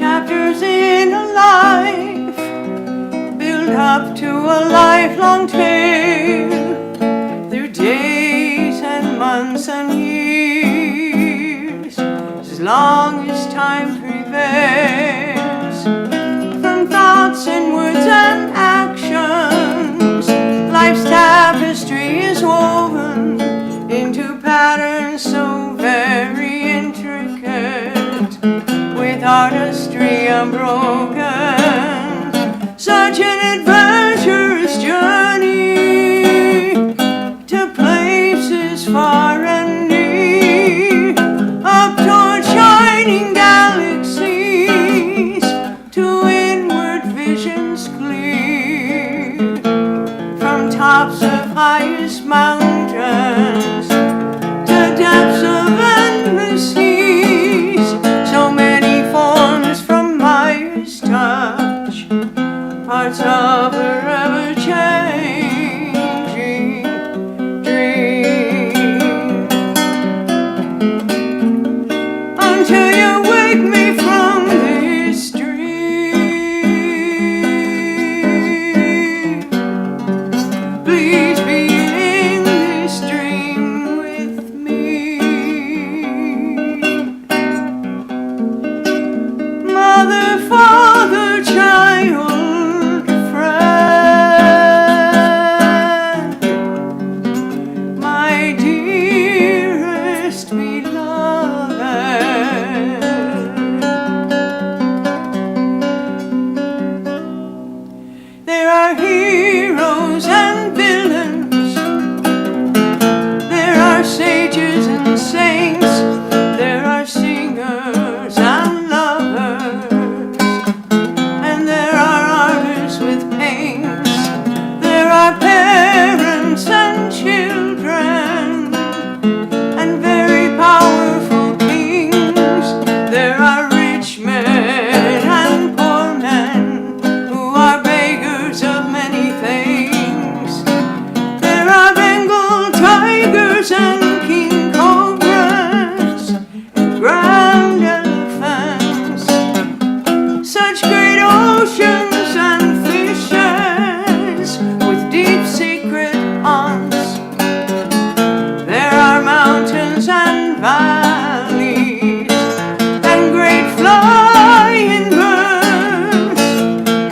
chapters in a life, build up to a lifelong tale, through days and months and years, as long as time prevails. From thoughts and words and actions, life's tapestry is woven into patterns so very intricate, with artistry unbroken. Such an adventurous journey to places far and near, up toward shining galaxies, to inward visions clear. From tops of highest mountains to depths of endless seas, so many forms from Maya's touch, parts of her ever-changing dream. Until you wake me from this dream, please be in this dream with me. Mother, father, child, friend, my dearest beloved, there are heroes and villains, there are sages and saints, there are singers and lovers, and there are artists with pains, there are parents and children, and very powerful kings. There are rich men and poor men who are beggars of many things. There are Bengal tigers and king cobras and grand elephants, such great oceans and fishes with deep secret haunts. There are mountains and valleys and great flying birds,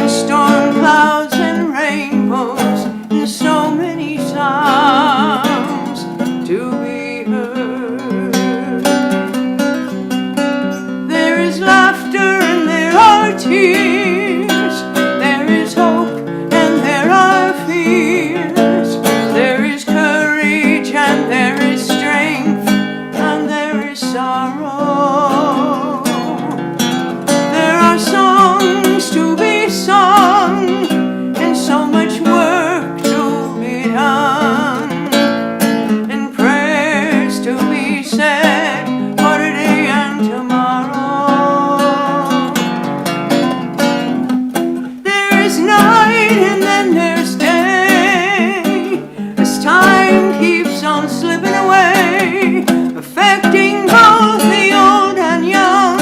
and storm clouds and rainbows, and so many sounds to be heard. There is laughter and there are tears, there is hope and there are fears, there is courage and there is strength and there is sorrow. There are songs to be sung and so much work to be done, and prayers to be said for today and tomorrow. There is night and then there's day, as time keeps on slipping away, affecting both the old and young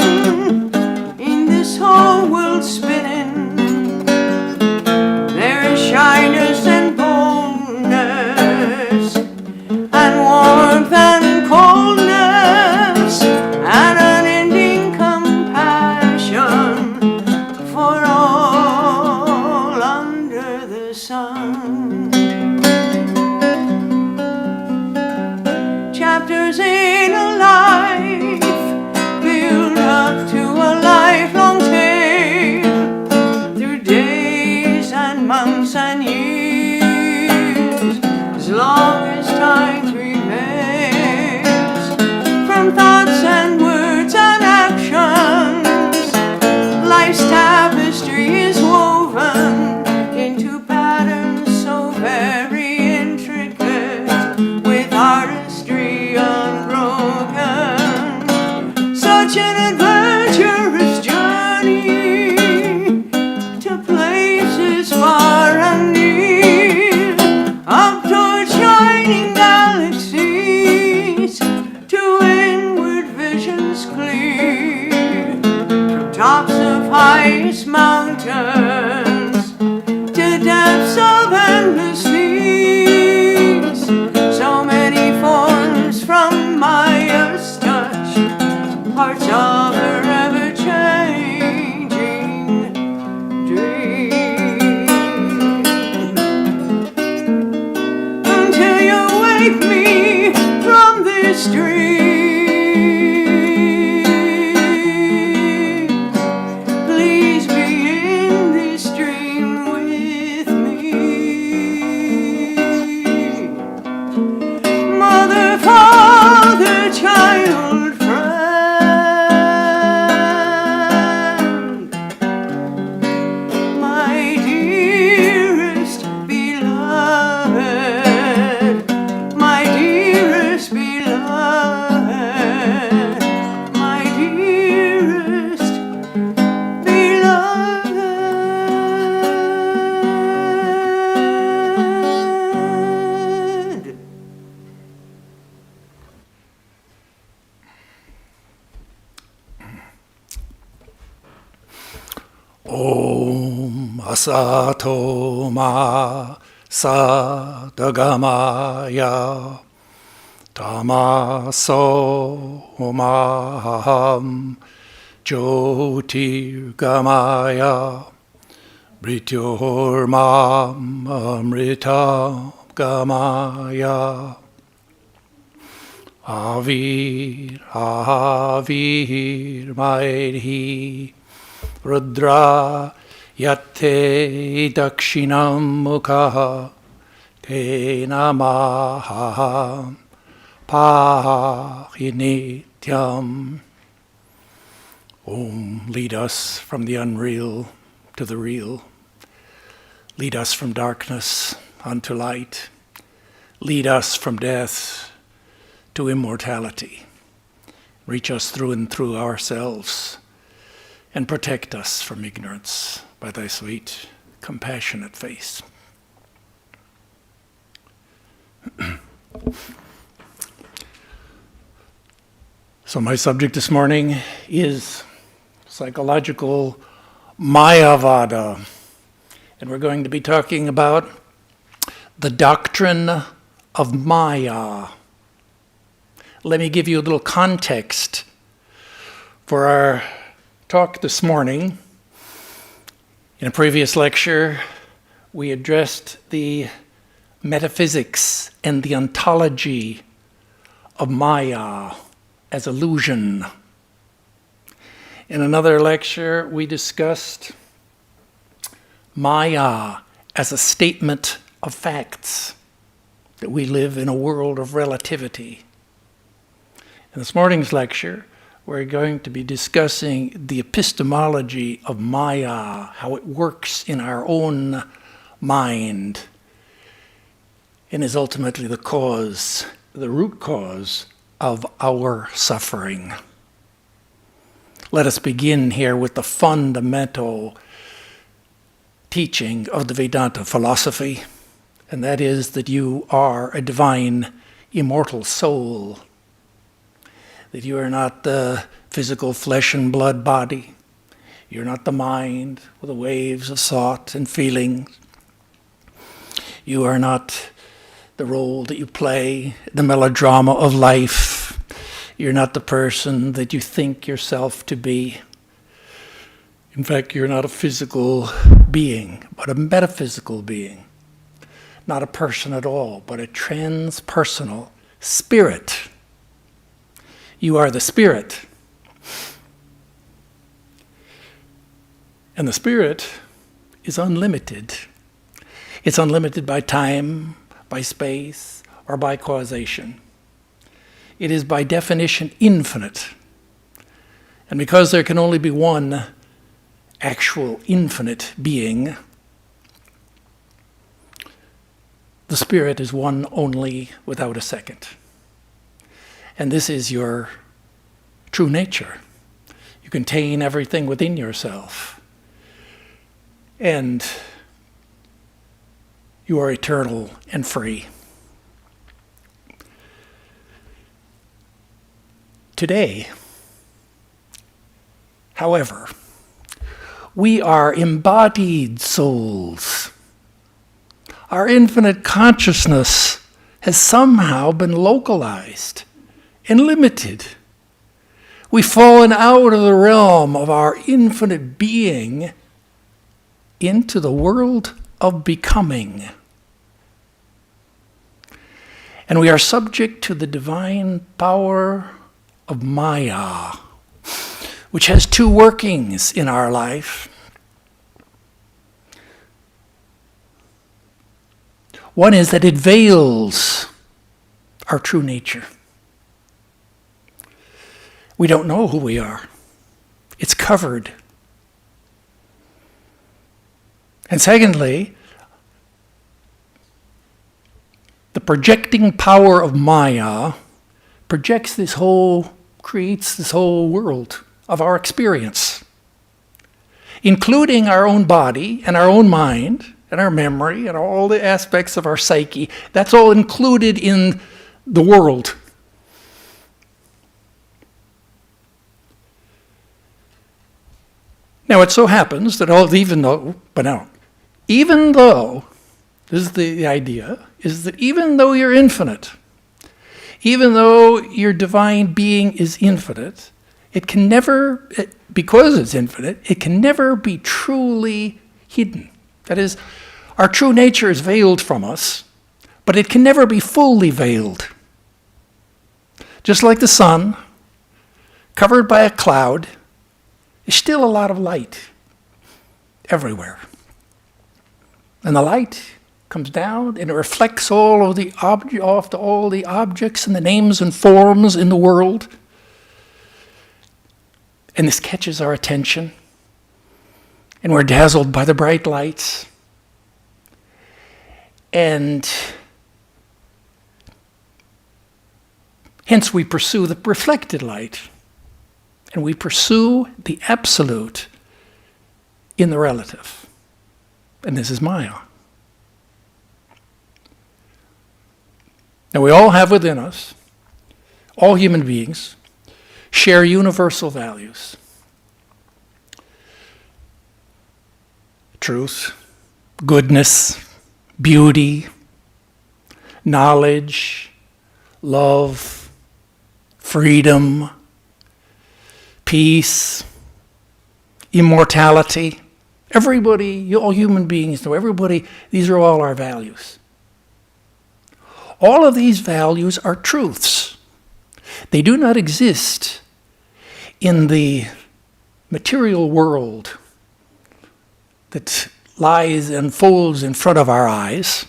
in this whole world spinning. There is shyness and boldness, and warmth and coldness, and unending compassion for all under the sun. Chapters in a life, build up to a lifelong tale, through days and months and years, as long as time prevails. From thoughts and words and actions, life's tapestry is woven into patterns so very intricate, with artistry unbroken. Such an adventurous journey to places far and near, up toward shining galaxies, to inward visions clear. From tops of highest mountains to depths of endless seas. So many forms from Maya's touch, parts of her ever-changing dream. Until you wake me from this dream. Child friend, my dearest beloved, my dearest beloved, my dearest beloved. Om Asato Ma Sadagamaya Tamaso Maham Jyotirgamaya Mrityormam Amritam Gamaya Avir Avir Maidhi Rudra Yate Dakshinam Mukha Te Namaha Pahinityam. Om, lead us from the unreal to the real. Lead us from darkness unto light. Lead us from death to immortality. Reach us through and through ourselves, and protect us from ignorance by thy sweet, compassionate face. So my subject this morning is psychological Mayavada, and we're going to be talking about the doctrine of Maya. Let me give you a little context for our talk this morning. In a previous lecture, we addressed the metaphysics and the ontology of Maya as illusion. In another lecture, we discussed Maya as a statement of facts, that we live in a world of relativity. In this morning's lecture, we're going to be discussing the epistemology of Maya, how it works in our own mind, and is ultimately the cause, the root cause of our suffering. Let us begin here with the fundamental teaching of the Vedanta philosophy, and that is that you are a divine, immortal soul. That you are not the physical flesh and blood body. You're not the mind with the waves of thought and feelings. You are not the role that you play, the melodrama of life. You're not the person that you think yourself to be. In fact, you're not a physical being, but a metaphysical being. Not a person at all, but a transpersonal spirit. You are the spirit. And the spirit is unlimited. It's unlimited by time, by space, or by causation. It is by definition infinite. And because there can only be one actual infinite being, the spirit is one only without a second. And this is your true nature. You contain everything within yourself. And you are eternal and free. Today, however, We are embodied souls. Our infinite consciousness has somehow been localized and limited. We've fallen out of the realm of our infinite being into the world of becoming. And we are subject to the divine power of Maya, which has two workings in our life. One is that it veils our true nature. We don't know who we are. It's covered. And secondly, the projecting power of Maya creates this whole world of our experience, including our own body and our own mind and our memory and all the aspects of our psyche. That's all included in the world. Now it so happens that even though, this is the idea, is that even though you're infinite, even though your divine being is infinite, it can never, because it's infinite, it can never be truly hidden. That is, our true nature is veiled from us, but it can never be fully veiled. Just like the sun, covered by a cloud, there's still a lot of light everywhere. And the light comes down and it reflects all of the all the objects and the names and forms in the world. And this catches our attention. And we're dazzled by the bright lights. And hence we pursue the reflected light. And we pursue the absolute in the relative. And this is Maya. Now we all have within us, all human beings, share universal values. Truth, goodness, beauty, knowledge, love, freedom, peace, immortality. Everybody, all human beings know, everybody, these are all our values. All of these values are truths. They do not exist in the material world that lies and folds in front of our eyes,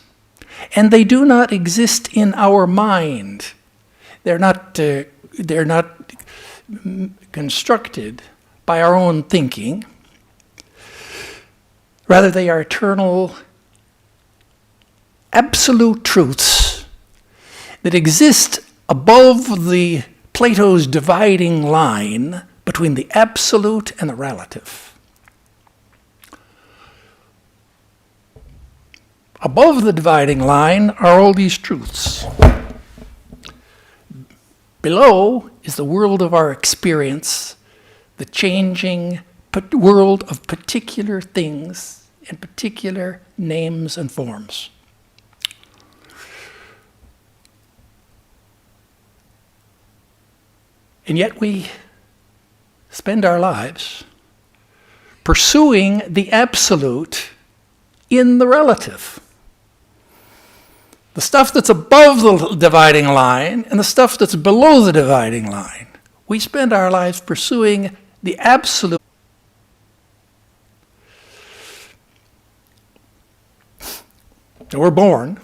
and they do not exist in our mind. They're not constructed by our own thinking. Rather, they are eternal, absolute truths that exist above the Plato's dividing line between the absolute and the relative. Above the dividing line are all these truths. Below is the world of our experience, the changing world of particular things and particular names and forms. And yet we spend our lives pursuing the absolute in the relative. The stuff that's above the dividing line and the stuff that's below the dividing line. We spend our lives pursuing the absolute. So we're born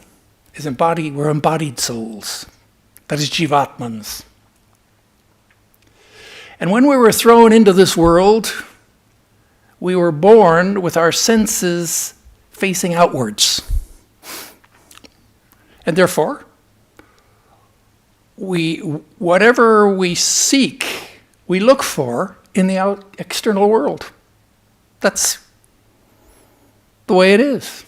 as we're embodied souls. That is Jivatmans. And when we were thrown into this world, we were born with our senses facing outwards. And therefore, whatever we seek, we look for in the external world. That's the way it is.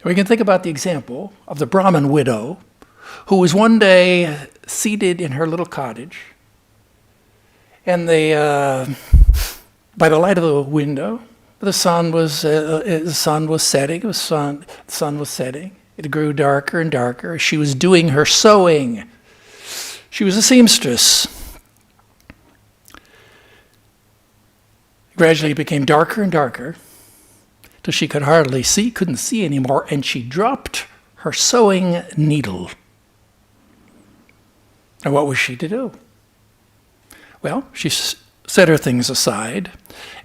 We can think about the example of the Brahmin widow who was one day seated in her little cottage And they, by the light of the window, the sun was setting. The sun was setting. It grew darker and darker. She was doing her sewing. She was a seamstress. Gradually, it became darker and darker, till she could hardly see, couldn't see anymore, and she dropped her sewing needle. And what was she to do? Well, she set her things aside,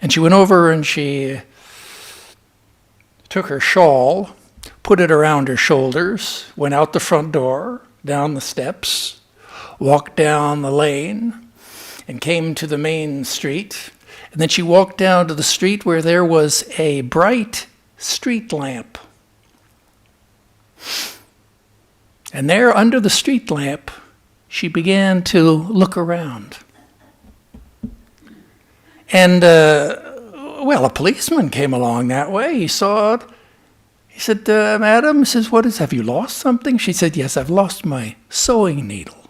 and she went over and she took her shawl, put it around her shoulders, went out the front door, down the steps, walked down the lane, and came to the main street. And then she walked down to the street where there was a bright street lamp. And there, under the street lamp, she began to look around. And, a policeman came along that way. He saw it. He said, "Madam," he says, have you lost something?" She said, "Yes, I've lost my sewing needle."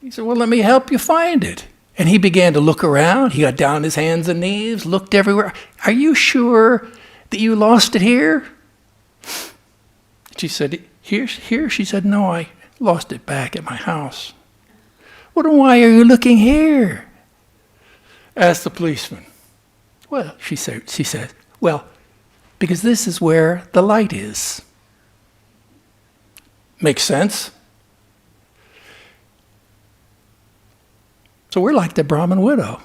He said, "Well, let me help you find it." And he began to look around. He got down on his hands and knees, looked everywhere. "Are you sure that you lost it here?" She said, Here? She said, "No, I lost it back at my house." "Well, then why are you looking here?" asked the policeman. "Well," she said, "well, because this is where the light is." Makes sense? So we're like the Brahmin widow.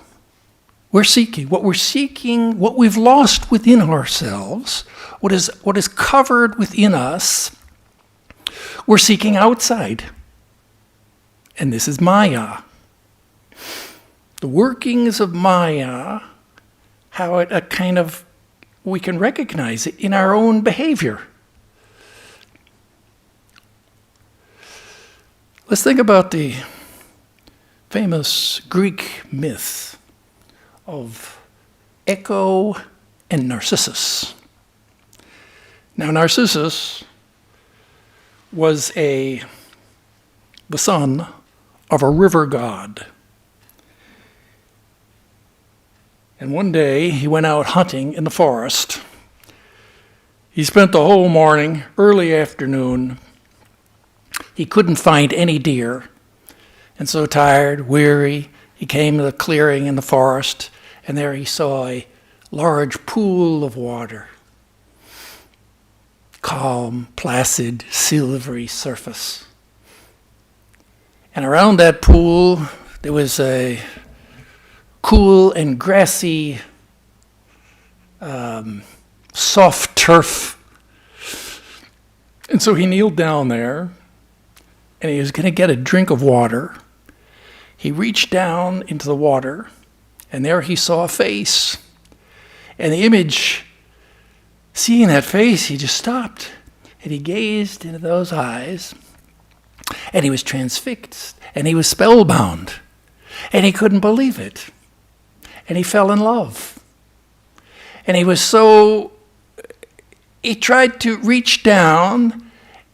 We're seeking, what we've lost within ourselves, what is covered within us, we're seeking outside. And this is Maya. The workings of Maya, how we can recognize it in our own behavior. Let's think about the famous Greek myth of Echo and Narcissus. Now, Narcissus was the son of a river god. And one day he went out hunting in the forest. He spent the whole morning, early afternoon. He couldn't find any deer. And so tired, weary, he came to the clearing in the forest, and there he saw a large pool of water. Calm, placid, silvery surface. And around that pool, there was a cool and grassy, soft turf. And so he kneeled down there, and he was going to get a drink of water. He reached down into the water, and there he saw a face. And the image, seeing that face, he just stopped, and he gazed into those eyes, and he was transfixed, and he was spellbound, and he couldn't believe it. And he fell in love. And he tried to reach down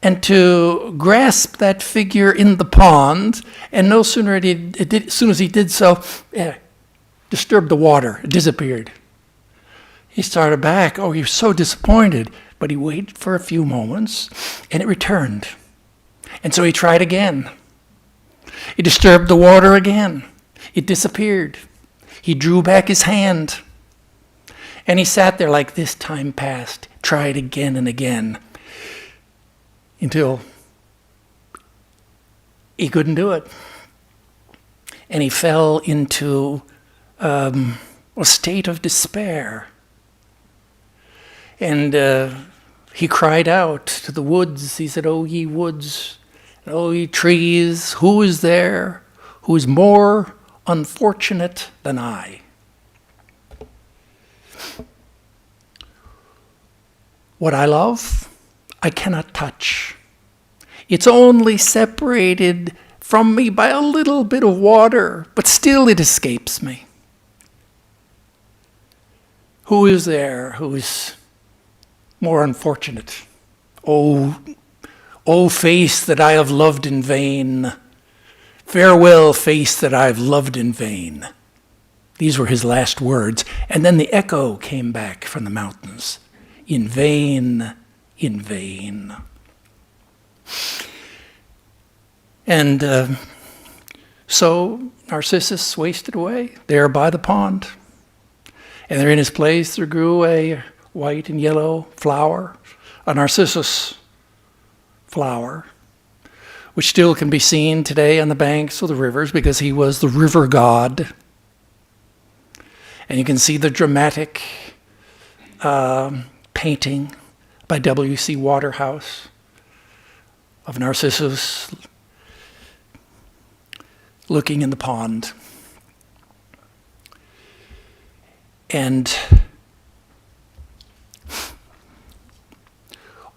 and to grasp that figure in the pond, and no sooner as soon as he did so, disturbed the water, it disappeared. He started back. Oh, he was so disappointed, but he waited for a few moments, and it returned. And so he tried again. He disturbed the water again. It disappeared. He drew back his hand, and he sat there like this. Time passed, tried again and again, until he couldn't do it. And he fell into a state of despair. And he cried out to the woods. He said, "O ye woods, O ye trees, who is there who is more unfortunate than I?" What I love, I cannot touch. It's only separated from me by a little bit of water, but still it escapes me. Who is there who is more unfortunate? Oh face that I have loved in vain, Farewell, face that I've loved in vain. These were his last words. And then the echo came back from the mountains. In vain, in vain. And so Narcissus wasted away there by the pond. And there in his place there grew a white and yellow flower, a narcissus flower, which still can be seen today on the banks of the rivers because he was the river god. And you can see the dramatic painting by W.C. Waterhouse of Narcissus looking in the pond. And,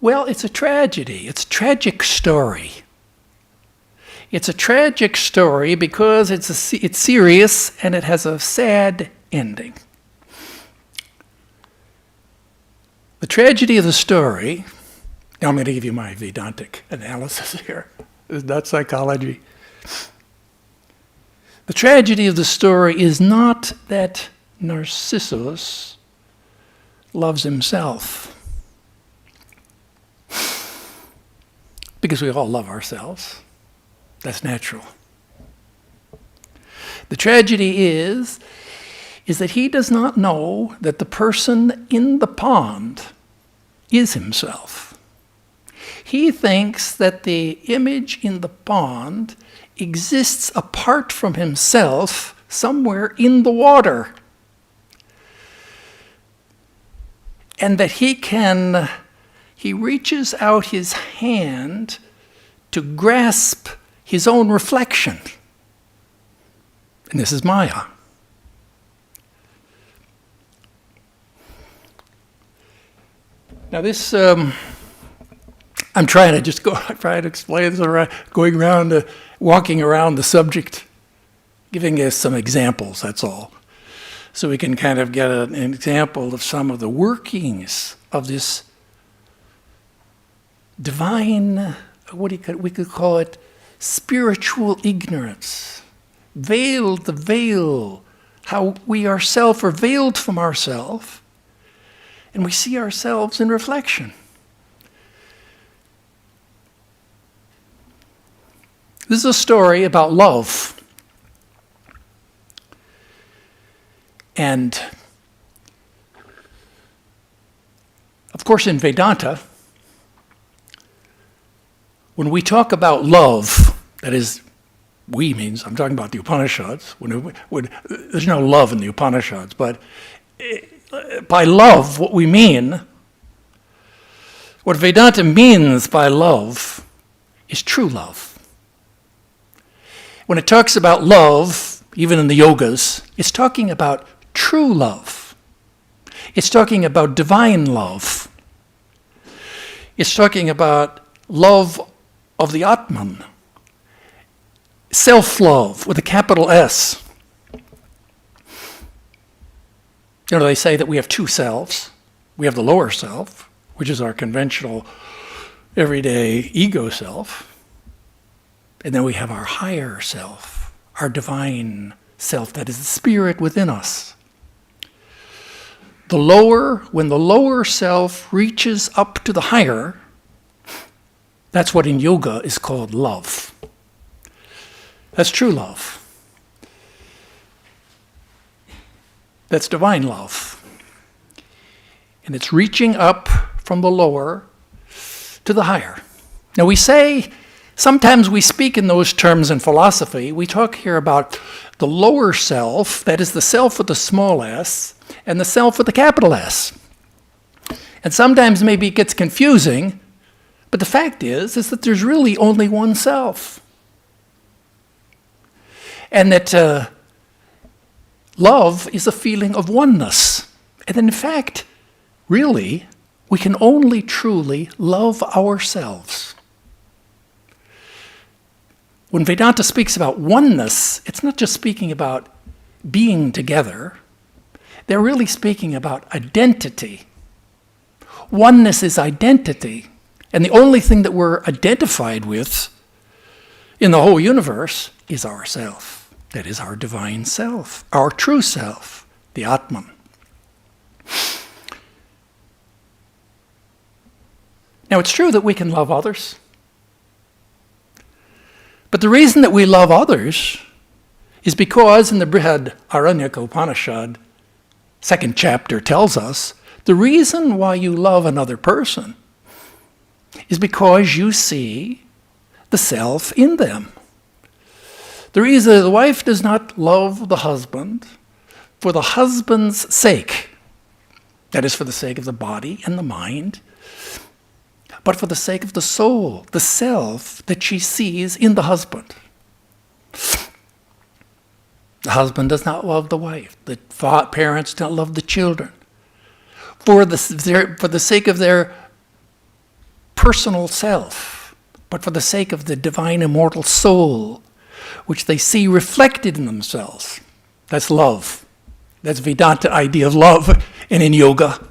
well, it's a tragedy. It's a tragic story. It's a tragic story because it's serious and it has a sad ending. The tragedy of the story, now I'm going to give you my Vedantic analysis here. It's not psychology. The tragedy of the story is not that Narcissus loves himself, because we all love ourselves. That's natural. The tragedy is that he does not know that the person in the pond is himself. He thinks that the image in the pond exists apart from himself somewhere in the water. And that he reaches out his hand to grasp his own reflection. And this is Maya. Now this, I'm trying to explain this, walking around the subject, giving us some examples, that's all. So we can kind of get an example of some of the workings of this divine, we could call it spiritual ignorance. The veil, how we ourselves are veiled from ourselves, and we see ourselves in reflection. This is a story about love. And, of course, in Vedanta, when we talk about love, that is, we means, I'm talking about the Upanishads. There's no love in the Upanishads, but by love, what we mean, what Vedanta means by love is true love. When it talks about love, even in the yogas, it's talking about true love. It's talking about divine love. It's talking about love of the Atman. Self-love with a capital S. You know, they say that we have two selves. We have the lower self, which is our conventional, everyday ego self. And then we have our higher self, our divine self, that is the spirit within us. When the lower self reaches up to the higher, that's what in yoga is called love. That's true love. That's divine love. And it's reaching up from the lower to the higher. Now sometimes we speak in those terms in philosophy. We talk here about the lower self, that is the self with the small s, and the self with the capital S. And sometimes maybe it gets confusing, but the fact is that there's really only one self. And that love is a feeling of oneness. And in fact, really, we can only truly love ourselves. When Vedanta speaks about oneness, it's not just speaking about being together. They're really speaking about identity. Oneness is identity. And the only thing that we're identified with in the whole universe is ourself. That is our divine self, our true self, the Atman. Now, it's true that we can love others. But the reason that we love others is because in the Brihad Aranyaka Upanishad, second chapter tells us, the reason why you love another person is because you see the self in them. The reason the wife does not love the husband for the husband's sake, that is for the sake of the body and the mind, but for the sake of the soul, the self that she sees in the husband. The husband does not love the wife. The parents don't love the children. For the sake of their personal self, but for the sake of the divine immortal soul, which they see reflected in themselves. That's love. That's Vedanta idea of love, and in yoga.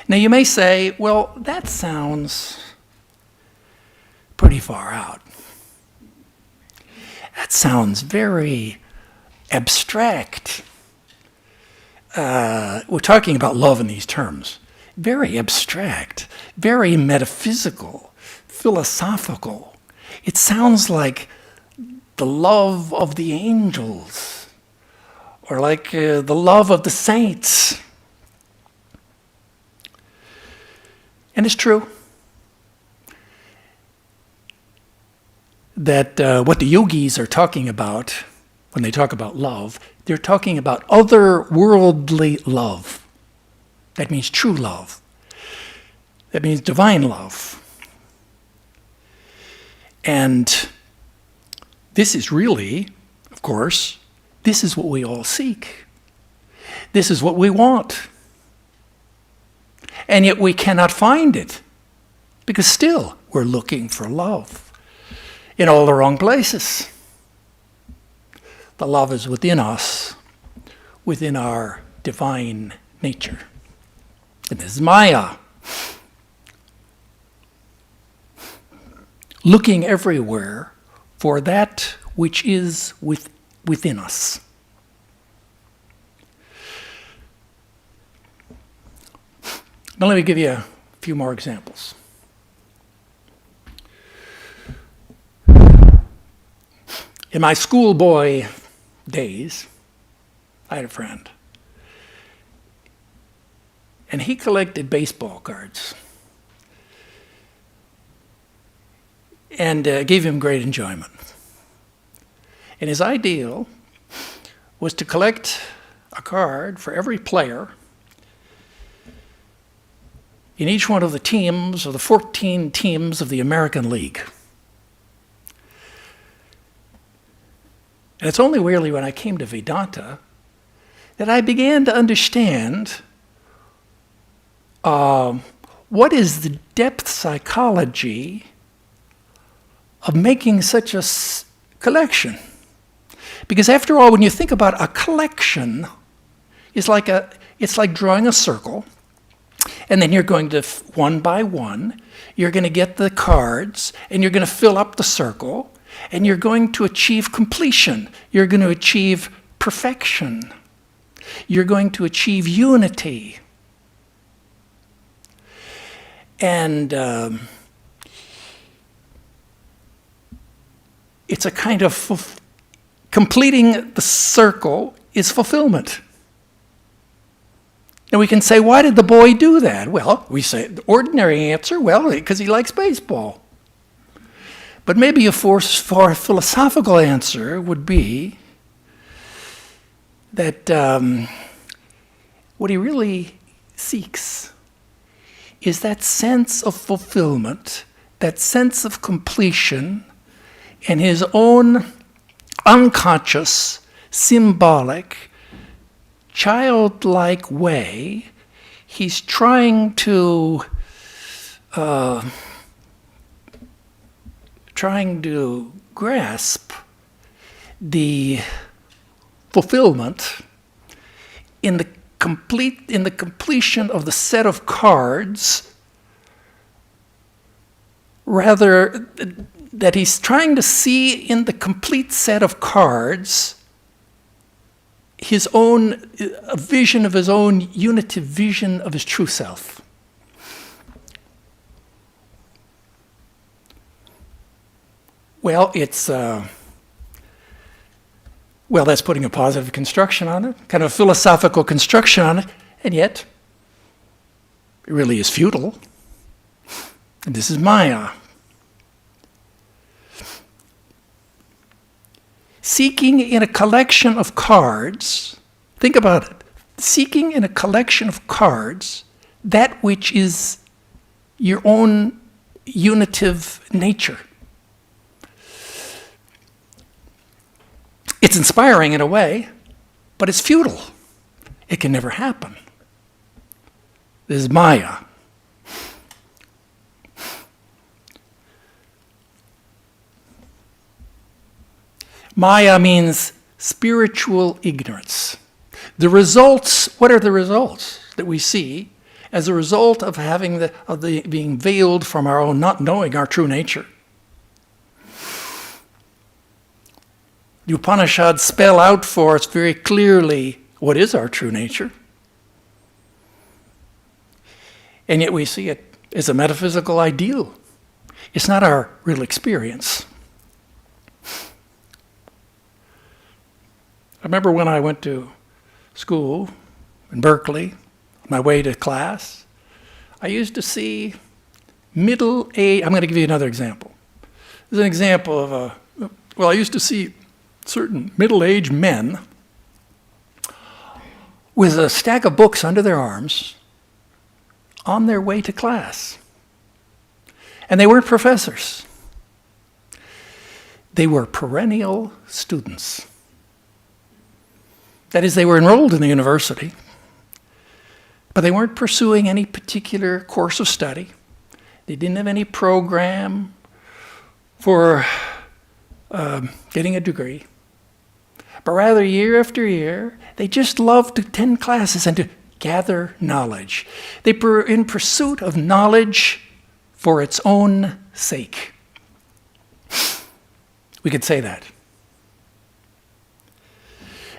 Now you may say, well, that sounds pretty far out. That sounds very abstract. We're talking about love in these terms. Very abstract, very metaphysical, philosophical. It sounds like the love of the angels, or like the love of the saints. And it's true that what the yogis are talking about when they talk about love, they're talking about otherworldly love. That means true love. That means divine love. And this is really, of course, this is what we all seek. This is what we want. And yet we cannot find it, because still we're looking for love in all the wrong places. The love is within us, within our divine nature. And this is Maya. Looking everywhere for that which is within us. Now let me give you a few more examples. In my schoolboy days, I had a friend, and he collected baseball cards, and gave him great enjoyment. And his ideal was to collect a card for every player in each one of the teams, of the 14 teams of the American League. And it's only really when I came to Vedanta that I began to understand what is the depth psychology of making such a collection. Because after all, when you think about a collection, it's like drawing a circle, and then you're going to, one by one, you're going to get the cards, and you're going to fill up the circle, and you're going to achieve completion. You're going to achieve perfection. You're going to achieve unity. And it's a kind of completing the circle is fulfillment. And we can say, why did the boy do that? Well, we say, the ordinary answer, well, because he likes baseball. But maybe a philosophical answer would be that what he really seeks is that sense of fulfillment, that sense of completion in his own unconscious, symbolic, childlike way. He's trying to grasp the fulfillment in the completion of the set of cards, rather that he's trying to see in the complete set of cards his own a vision of his own unitive vision of his true self. Well, that's putting a positive construction on it, kind of a philosophical construction on it, and yet it really is futile. And this is Maya. Seeking in a collection of cards, think about it, seeking in a collection of cards that which is your own unitive nature. It's inspiring in a way, but it's futile. It can never happen. This is Maya. Maya means spiritual ignorance. The results, what are the results that we see as a result of being veiled from our own, not knowing our true nature? The Upanishads spell out for us very clearly what is our true nature. And yet we see it as a metaphysical ideal. It's not our real experience. I remember when I went to school in Berkeley, on my way to class, I used to see middle-aged, I'm going to give you another example. This is an example of I used to see certain middle-aged men with a stack of books under their arms on their way to class. And they weren't professors. They were perennial students. That is, they were enrolled in the university, but they weren't pursuing any particular course of study. They didn't have any program for getting a degree. But rather, year after year, they just loved to attend classes and to gather knowledge. They were in pursuit of knowledge for its own sake. We could say that.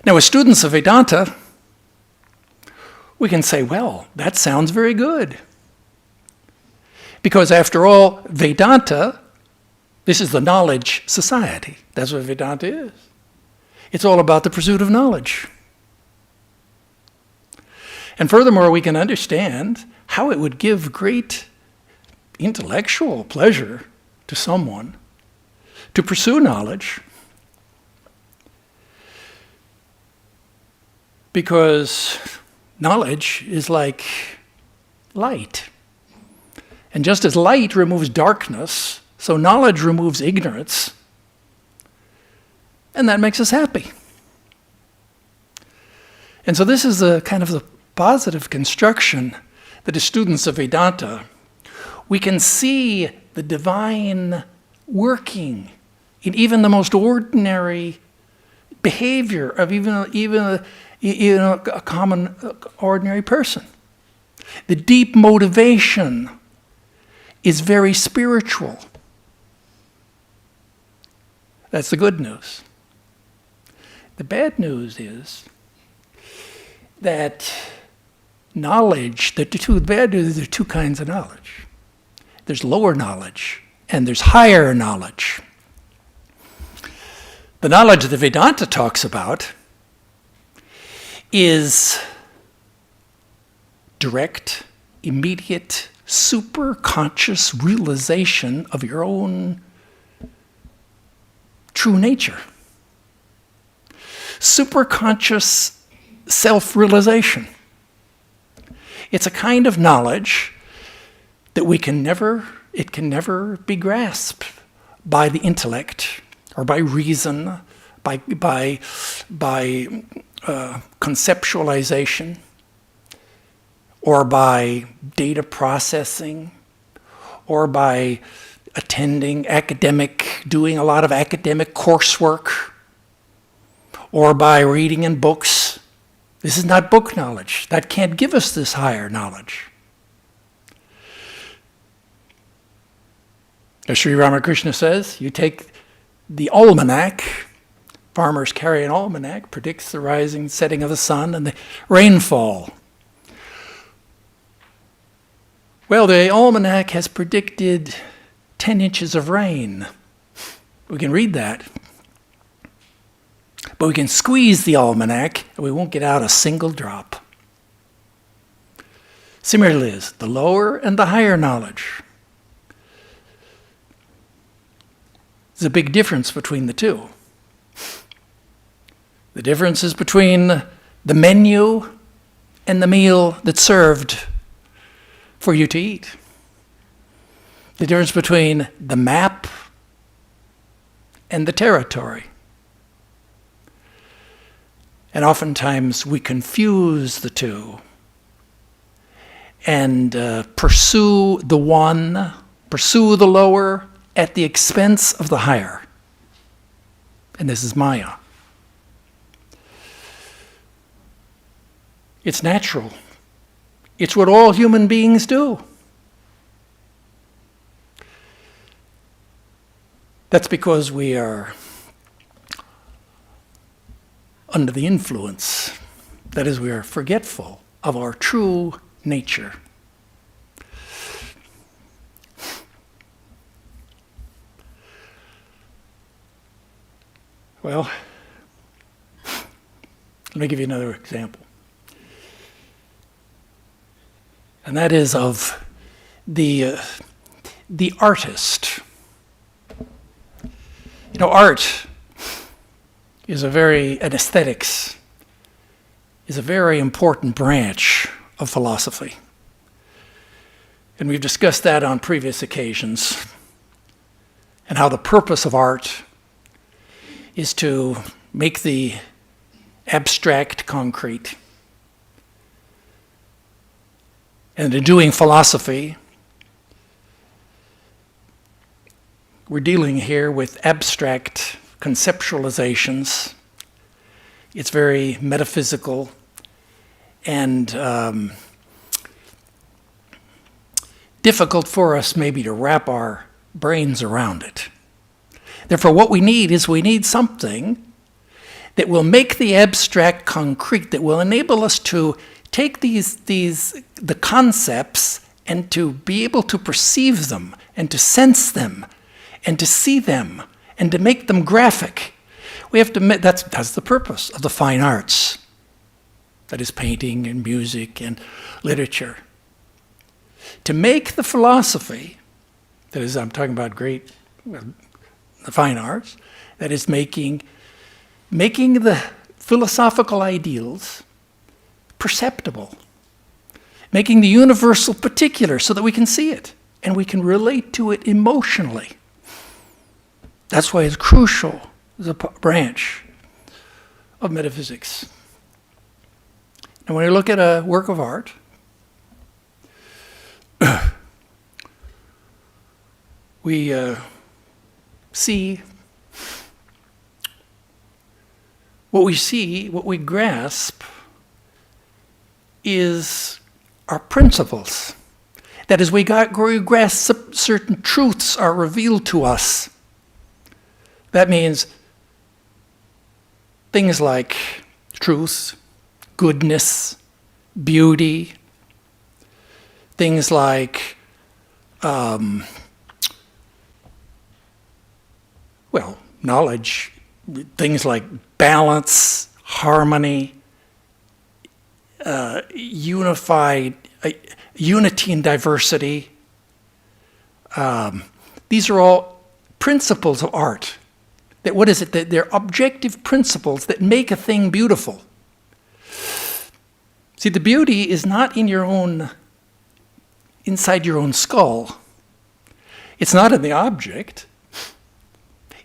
Now, as students of Vedanta, we can say, well, that sounds very good. Because after all, Vedanta, this is the knowledge society. That's what Vedanta is. It's all about the pursuit of knowledge. And furthermore, we can understand how it would give great intellectual pleasure to someone to pursue knowledge, because knowledge is like light. And just as light removes darkness, so knowledge removes ignorance, and that makes us happy. And so this is the kind of the positive construction that as students of Vedanta, we can see the divine working in even the most ordinary behavior of even a common, ordinary person. The deep motivation is very spiritual. That's the good news. The bad news is that knowledge, the bad news is there are two kinds of knowledge. There's lower knowledge and there's higher knowledge. The knowledge that Vedanta talks about is direct, immediate, super-conscious realization of your own true nature. Super-conscious self-realization. It's a kind of knowledge that it can never be grasped by the intellect or by reason, by conceptualization, or by data processing, or by doing a lot of academic coursework, or by reading in books. This is not book knowledge. That can't give us this higher knowledge. As Sri Ramakrishna says, you take the almanac, farmers carry an almanac, predicts the rising, setting of the sun and the rainfall. Well, the almanac has predicted 10 inches of rain. We can read that. But we can squeeze the almanac and we won't get out a single drop. Similarly, is the lower and the higher knowledge. There's a big difference between the two. The difference is between the menu and the meal that's served for you to eat. The difference between the map and the territory. And oftentimes we confuse the two and pursue the one, pursue the lower at the expense of the higher. And this is Maya. It's natural. It's what all human beings do. That's because we are under the influence. That is, we are forgetful of our true nature. Well, let me give you another example. And that is of the artist. You know, art is and aesthetics is a very important branch of philosophy. And we've discussed that on previous occasions, and how the purpose of art is to make the abstract concrete. And in doing philosophy, we're dealing here with abstract conceptualizations. It's very metaphysical and difficult for us maybe to wrap our brains around it. Therefore, what we need something that will make the abstract concrete, that will enable us to take the concepts and to be able to perceive them and to sense them and to see them and to make them graphic. We have to that's the purpose of the fine arts. That is painting and music and literature. To make the philosophy, that is, I'm talking about the fine arts, that is making the philosophical ideals perceptible, making the universal particular so that we can see it and we can relate to it emotionally. That's why it's crucial as a branch of metaphysics. And when you look at a work of art, we see what we grasp is our principles. That is, we grasp certain truths are revealed to us. That means things like truth, goodness, beauty, things like, knowledge, things like balance, harmony, unity and diversity. These are all principles of art. That they're objective principles that make a thing beautiful. See, the beauty is not inside your own skull. It's not in the object.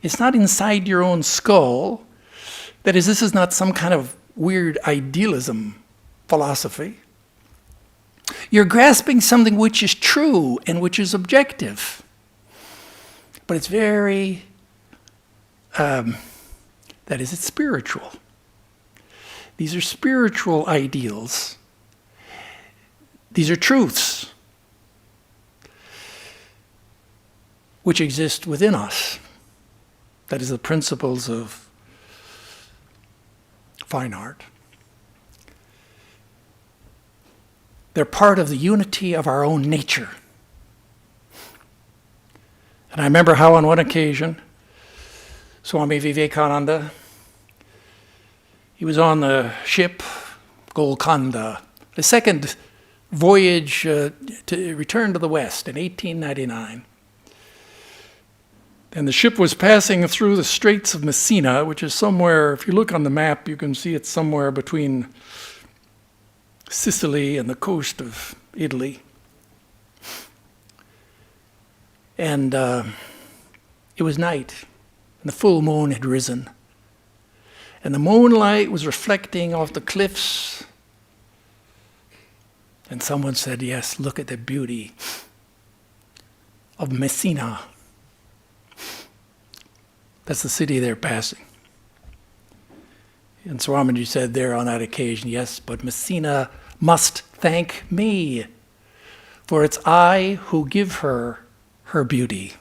It's not inside your own skull. That is, this is not some kind of weird idealism philosophy. You're grasping something which is true and which is objective. But it's very, it's spiritual. These are spiritual ideals. These are truths. which exist within us. That is the principles of fine art. They're part of the unity of our own nature. And I remember how on one occasion, Swami Vivekananda, he was on the ship Golconda, the second voyage to return to the West in 1899. And the ship was passing through the Straits of Messina, which is somewhere, if you look on the map, you can see it's somewhere between Sicily and the coast of Italy. And it was night, and the full moon had risen. And the moonlight was reflecting off the cliffs. And someone said, yes, look at the beauty of Messina. That's the city they're passing. And Swamiji said there on that occasion, yes, but Messina must thank me, for it's I who give her her beauty.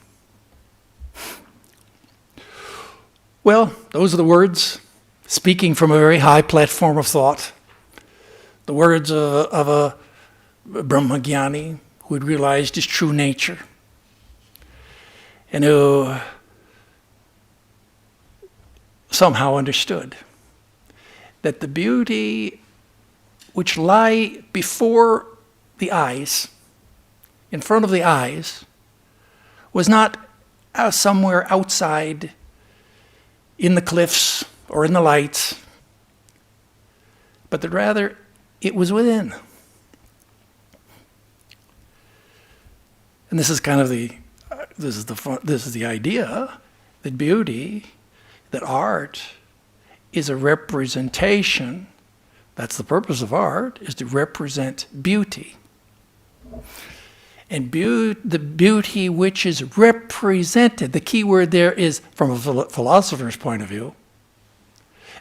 Well, those are the words, speaking from a very high platform of thought, the words of a Brahmagyani who had realized his true nature and who somehow understood that the beauty which lie before the eyes, in front of the eyes, was not somewhere outside in the cliffs or in the lights, but that rather it was within. And this is kind of this is the idea that beauty, that art is a representation. That's the purpose of art, is to represent beauty. And the beauty which is represented, the key word there is, from a philosopher's point of view,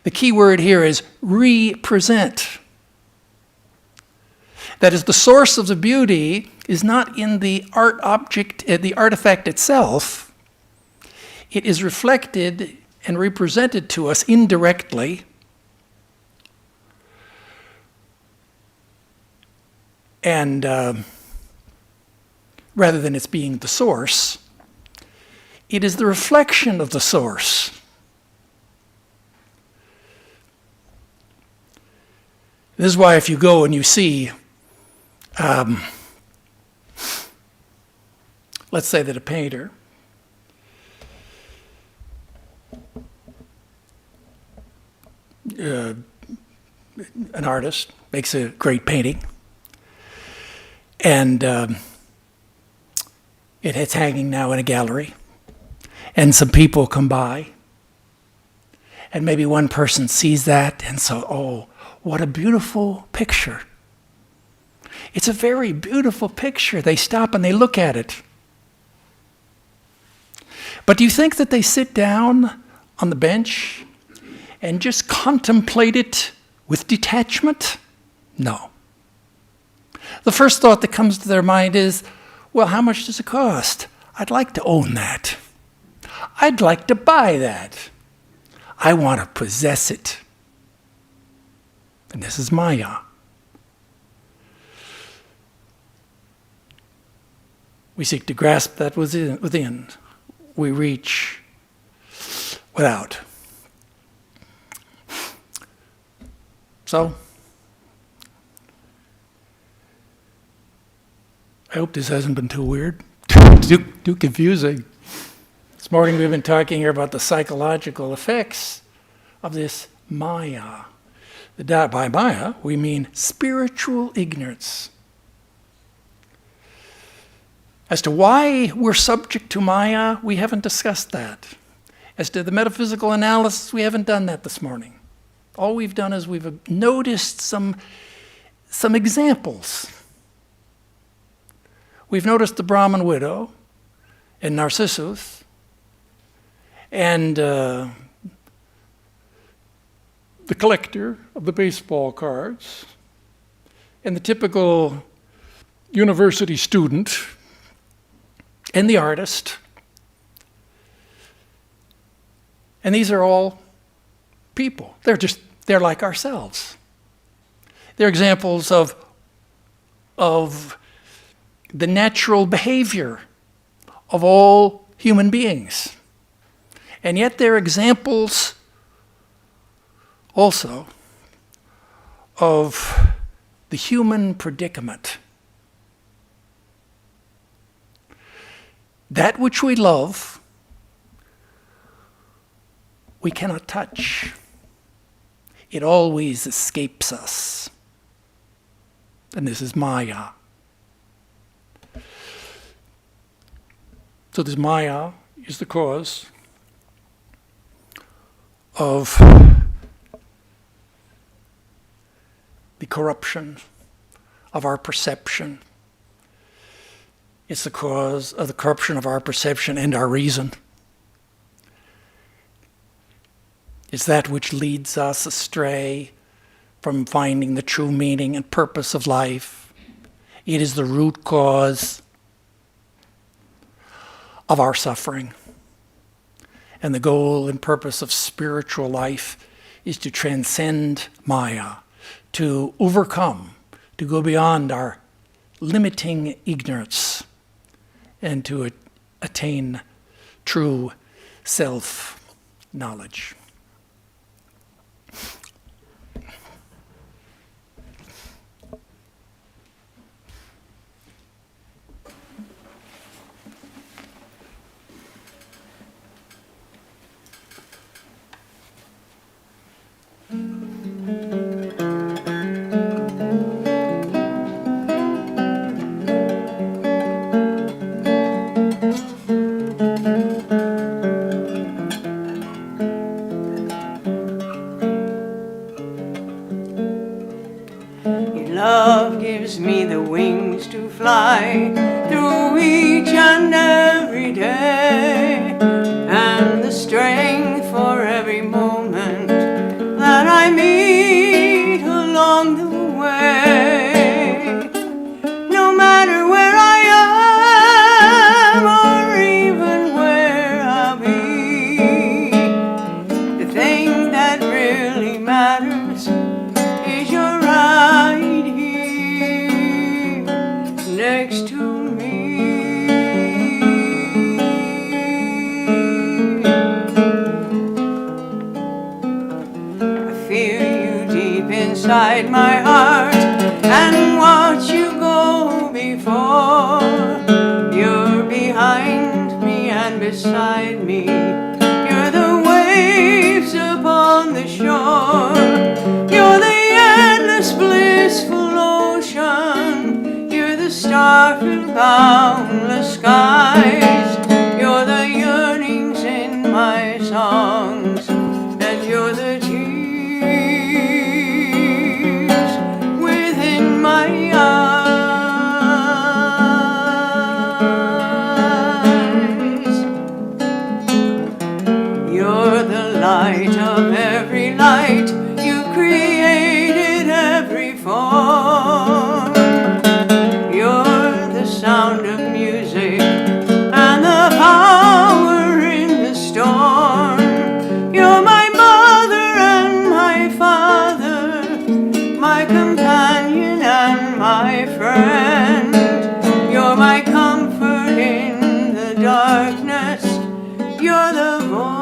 the key word here is represent. That is, the source of the beauty is not in the art object, the artifact itself. It is reflected and represented to us indirectly. And rather than its being the source, it is the reflection of the source. This is why if you go and you see, let's say that a painter an artist makes a great painting, and it's hanging now in a gallery, and some people come by, and maybe one person sees that and so, oh, what a beautiful picture. It's a very beautiful picture. They stop and they look at it. But do you think that they sit down on the bench and just contemplate it with detachment? No. The first thought that comes to their mind is, well, how much does it cost? I'd like to own that. I'd like to buy that. I want to possess it. And this is Maya. We seek to grasp that within. We reach without. So, I hope this hasn't been too weird, too confusing. This morning we've been talking here about the psychological effects of this Maya. By Maya, we mean spiritual ignorance. As to why we're subject to Maya, we haven't discussed that. As to the metaphysical analysis, we haven't done that this morning. All we've done is we've noticed some examples. We've noticed the Brahmin widow and Narcissus and the collector of the baseball cards and the typical university student and the artist And these are all people. They're like ourselves. They're examples of the natural behavior of all human beings. And yet they're examples also of the human predicament. That which we love, we cannot touch. It always escapes us. And this is Maya. So this Maya is the cause of the corruption of our perception. It's the cause of the corruption of our perception and our reason. It's that which leads us astray from finding the true meaning and purpose of life. It is the root cause of our suffering. And the goal and purpose of spiritual life is to transcend Maya, to overcome, to go beyond our limiting ignorance, and to attain true self-knowledge. Love gives me the wings to fly through each and every day, and the strength for every moment that I meet along the way. No matter where I am or even where I'll be, the thing that really matters is you're right here next to me. I feel you deep inside my heart and watch you go before. You're behind me and beside me. You're the waves upon the shore. You're the endless blissful ocean. You're the star-filled boundless skies. You're the yearnings in my songs, and you're the tears within my eyes. You're the light of every light. You created every form. You're the sound of music and the power in the storm. You're my mother and my father, my companion and my friend. You're my comfort in the darkness. You're the voice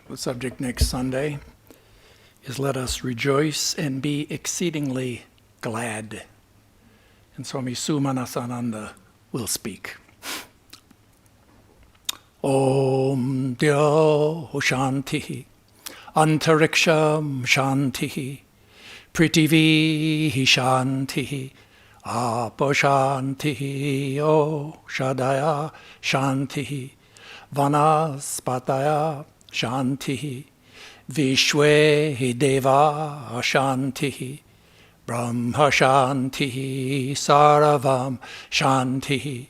The subject next Sunday is let us rejoice and be exceedingly glad. And Swami Vedarupananda will speak. Om Dyo Shanti Antariksham Shanti Prithivi Shanti Apo Shanti O Shadaya Shanti Vanaspataya Shanti Vishwe Deva Shanti Brahma Shanti Saravam Shanti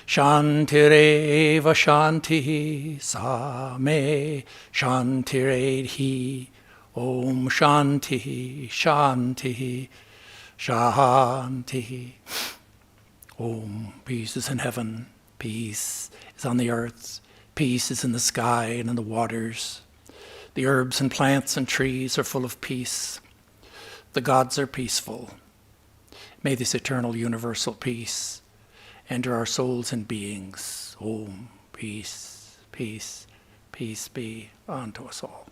Shantireva Shanti Same Shantiredhi Om Shanti Shanti Shanti. Om. Peace is in heaven, peace is on the earth, peace is in the sky and in the waters. The herbs and plants and trees are full of peace. The gods are peaceful. May this eternal universal peace enter our souls and beings. Om. Peace, peace, peace be unto us all.